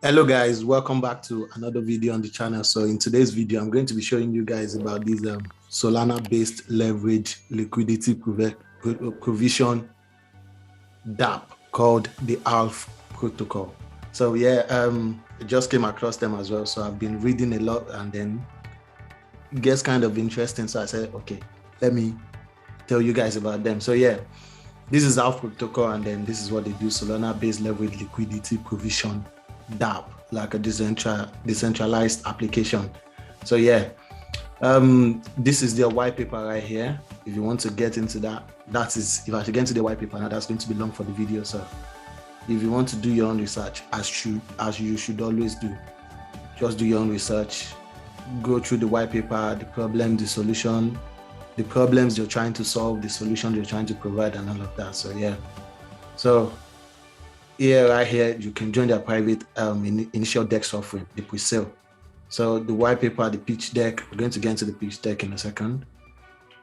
Hello guys, welcome back to another video on the channel. So in today's video, I'm going to be showing you guys about this Solana based leverage liquidity provision DApp called the ALF protocol. So yeah, I just came across them as well. So I've been reading a lot and then it gets kind of interesting. So I said, okay, let me tell you guys about them. So yeah, this is ALF protocol and then this is what they do: Solana based leverage liquidity provision DApp, like a decentralized application. So yeah, this is their white paper right here. If you want to get into that, if I should get into the white paper now, that's going to be long for the video. So if you want to do your own research, as you should always do, just do your own research, go through the white paper, the problem, the solution, the problems you're trying to solve, the solutions you're trying to provide, and all of that. So yeah, so here, right here, you can join their private initial DEX offering, the pre-sale. So the white paper, the pitch deck, we're going to get into the pitch deck in a second.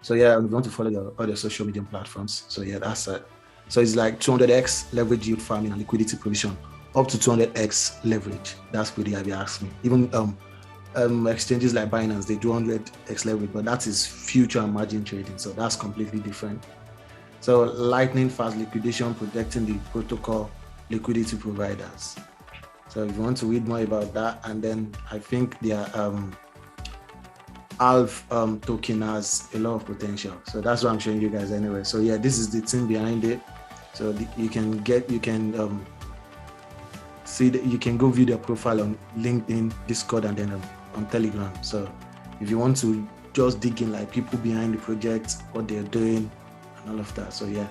So yeah, we want to follow all the social media platforms. So yeah, that's it. So it's like 200x leverage yield farming and liquidity provision, up to 200x leverage. That's pretty heavy, ask me. Even exchanges like Binance, they do 100x leverage, but that is future and margin trading. So that's completely different. So lightning fast liquidation, protecting the protocol liquidity providers. So if you want to read more about that, and then I think their ALF token has a lot of potential. So that's what I'm showing you guys anyway. So yeah, this is the team behind it. So you can see that you can go view their profile on LinkedIn, Discord, and then on Telegram. So if you want to just dig in, like people behind the project, what they're doing, and all of that. So yeah,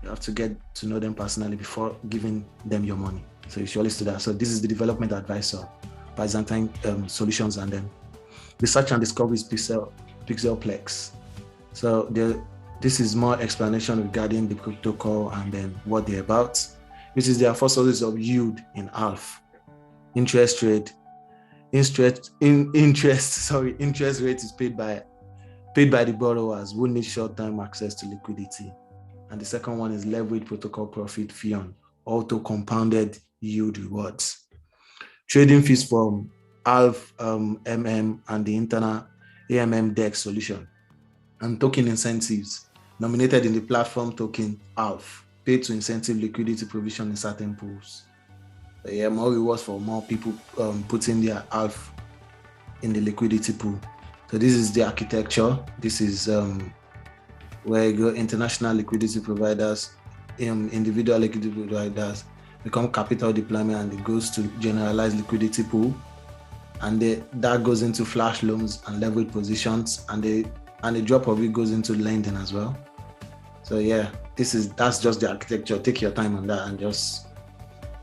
you have to get to know them personally before giving them your money. So you should always do that. So this is the development advisor, Byzantine Solutions, and then research and discovery is Pixelplex. So this is more explanation regarding the protocol and then what they're about. This is their first sources of yield in ALF, interest rate. Interest rate is paid by the borrowers who need short-term access to liquidity. And the second one is leverage protocol profit fee on auto compounded yield rewards. Trading fees from ALF MM and the internal AMM DEX solution. And token incentives nominated in the platform token ALF, paid to incentive liquidity provision in certain pools. So yeah, more rewards for more people putting their ALF in the liquidity pool. So this is the architecture. This is where you go: international liquidity providers, individual liquidity providers become capital deployment, and it goes to generalized liquidity pool, and that goes into flash loans and leverage positions, and the drop of it goes into lending as well. So yeah, that's just the architecture. Take your time on that and just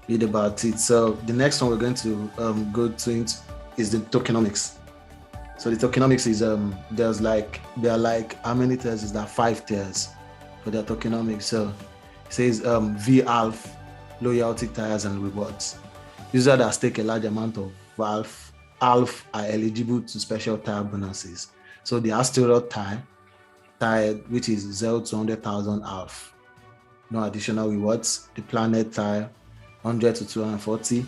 read about it. So the next one we're going to go to is the tokenomics. So the tokenomics is there are like how many tiers is that? 5 tiers for their tokenomics. So it says VALF, loyalty tiers and rewards. Users that stake a large amount of ALF are eligible to special tier bonuses. So the asteroid tier, which is 0 to 100,000 ALF, no additional rewards. The planet tier, 100 to 240,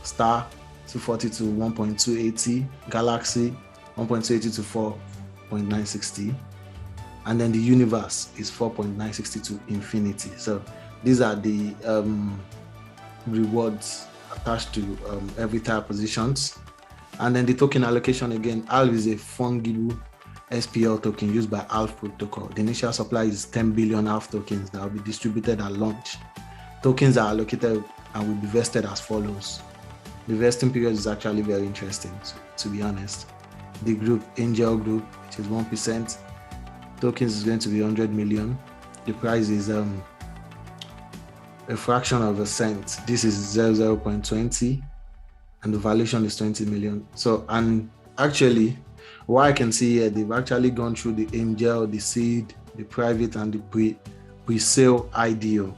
star 240 to 1.280, galaxy 1.280 to 4.960, and then the universe is 4.960 to infinity. So these are the rewards attached to every tier positions. And then the token allocation, again, ALF is a fungible SPL token used by ALF protocol. The initial supply is 10 billion ALF tokens that will be distributed at launch. Tokens are allocated and will be vested as follows. The vesting period is actually very interesting, to be honest. The group, Angel Group, which is 1%, tokens is going to be 100 million. The price is a fraction of a cent. This is 0.20, and the valuation is 20 million. So, and actually, what I can see here, they've actually gone through the Angel, the seed, the private, and the pre-sale IDO.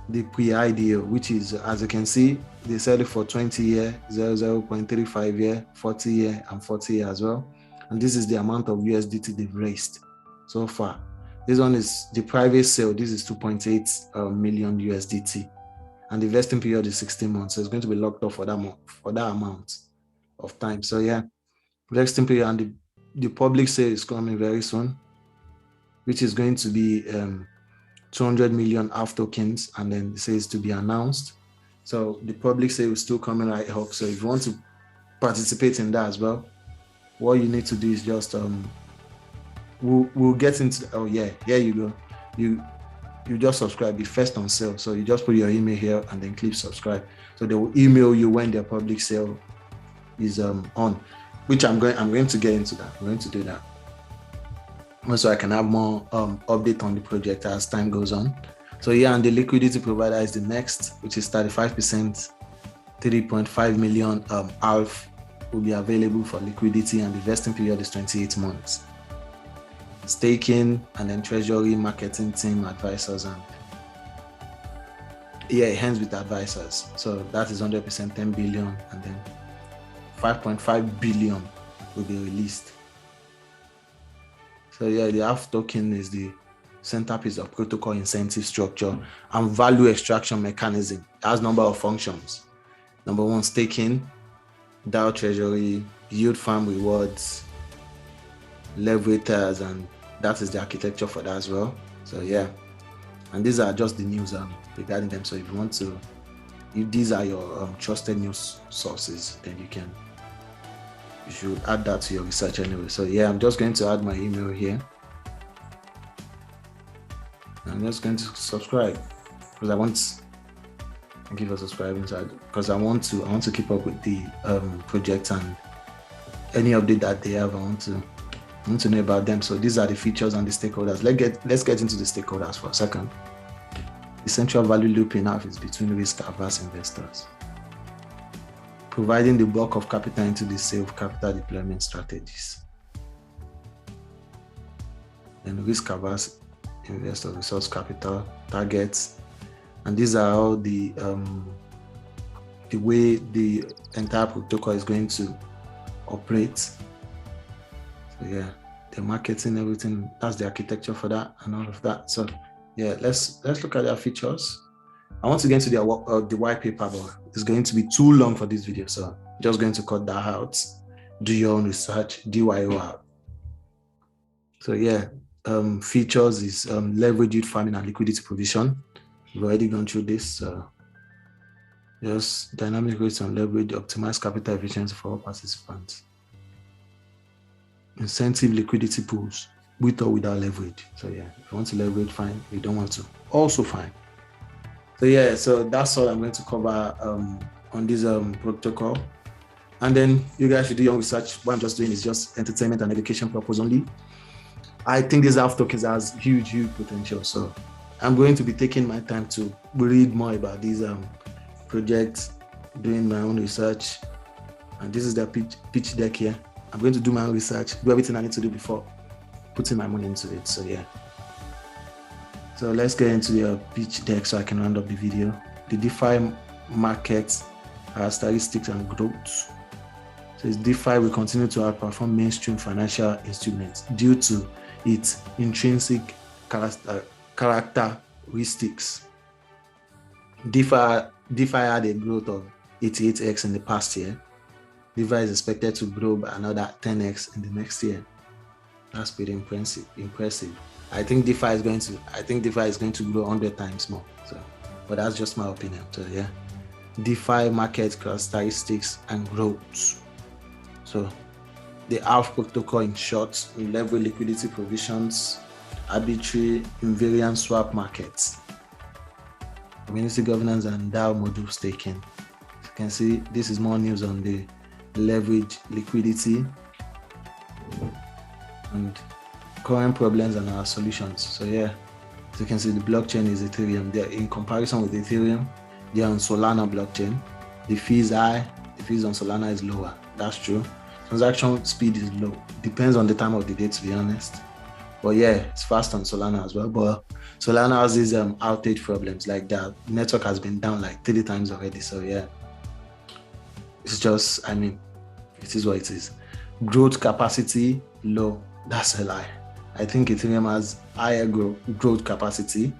The pre-IDO, which is, as you can see, they sell it for 20 year, 0.35 year, 40 year, and 40 year as well. And this is the amount of USDT they've raised so far. This one is the private sale. This is 2.8 million USDT. and the vesting period is 16 months. So it's going to be locked up for that amount of time. So yeah, vesting period, and the public sale is coming very soon, which is going to be 200 million half tokens, and then it says to be announced. So the public sale is still coming right up. So if you want to participate in that as well, what you need to do is just we'll get into, oh yeah, here you go. You just subscribe, be first on sale. So you just put your email here and then click subscribe. So they will email you when their public sale is on, which I'm going to get into that. I'm going to do that. Also, I can have more update on the project as time goes on. So yeah, and the liquidity provider is the next, which is 35%, 3.5 million ALF will be available for liquidity, and the vesting period is 28 months. Staking, and then treasury, marketing team, advisors, and yeah, it ends with advisors. So that is 100% 10 billion, and then 5.5 billion will be released. So yeah, the half token is the centerpiece of protocol incentive structure and value extraction mechanism. It has a number of functions. Number one, staking, DAO treasury, yield farm rewards, leveragers, and that is the architecture for that as well. So yeah, and these are just the news regarding them. So if you want to, if these are your trusted news sources, then you should add that to your research anyway. So yeah, I'm just going to add my email here. I'm just going to subscribe because I want. Thank you for subscribing, because I want to keep up with the project, and any update that they have, I want to know about them. So these are the features and the stakeholders. Let's get into the stakeholders for a second. The central value loop in half is between risk-averse investors, providing the bulk of capital into the sale of capital deployment strategies. And risk-averse investors, resource capital, targets, and these are all the way the entire protocol is going to operate. So yeah, the marketing, everything, that's the architecture for that and all of that. So yeah, let's look at their features. I want to get into the white paper, but it's going to be too long for this video, so I'm just going to cut that out. Do your own research, DYOR. So yeah, features is leverage yield farming and liquidity provision. We've already gone through this. Just dynamic rates and leverage, optimize capital efficiency for all participants. Incentive liquidity pools, with or without leverage. So yeah, if you want to leverage, fine. If you don't want to, also fine. So yeah, so that's all I'm going to cover on this protocol. And then you guys should do your own research. What I'm just doing is just entertainment and education purpose only. I think these half tokens has huge potential. So I'm going to be taking my time to read more about these projects, doing my own research. And this is the pitch deck here. I'm going to do my own research, do everything I need to do before putting my money into it. So yeah. So let's get into the pitch deck so I can round up the video. The DeFi market characteristics and growth. So DeFi will continue to outperform mainstream financial instruments due to its intrinsic characteristics. DeFi had a growth of 88x in the past year. DeFi is expected to grow by another 10x in the next year. That's pretty impressive. I think DeFi is going to grow 100 times more. So, but that's just my opinion. So yeah, DeFi market characteristics and growth. So the half protocol in short, level liquidity provisions, arbitrary invariant swap markets, community governance, and DAO module staking. As you can see, this is more news on the leverage liquidity and current problems and our solutions. So yeah, as you can see, the blockchain is Ethereum. They're in comparison with Ethereum, they're on Solana blockchain. The fee is high, the fees on Solana is lower. That's true. Transaction speed is low. Depends on the time of the day, to be honest. But yeah, it's fast on Solana as well. But Solana has these outage problems, like that network has been down like 3 times already. So yeah, it's just, I mean, it is what it is. Growth capacity low. That's a lie. I think Ethereum has higher growth capacity.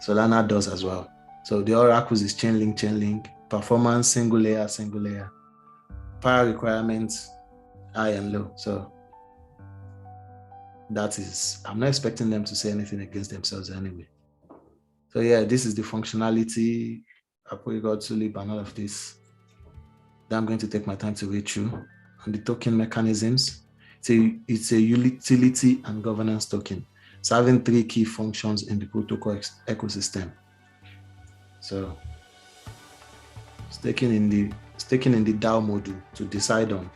Solana does as well. So the oracles is chain link, performance, single layer, power requirements, high and low. So that is, I'm not expecting them to say anything against themselves anyway. So yeah, this is the functionality, Apple Tulip and all of this that I'm going to take my time to read through. And the token mechanisms, it's a utility and governance token. It's having 3 key functions in the protocol ecosystem. So staking in the DAO module to decide on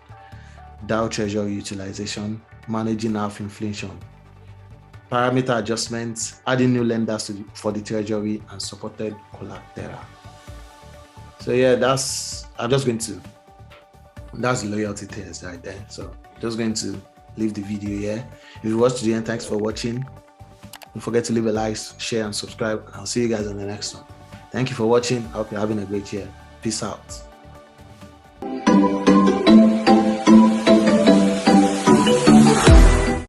DAO treasury utilization, managing half inflation, parameter adjustments, adding new lenders for the treasury, and supported collateral. So yeah, that's the loyalty test right there. So just going to leave the video here. If you watched to the end, thanks for watching. Don't forget to leave a like, share, and subscribe. I'll see you guys on the next one. Thank you for watching. I hope you're having a great year. Peace out.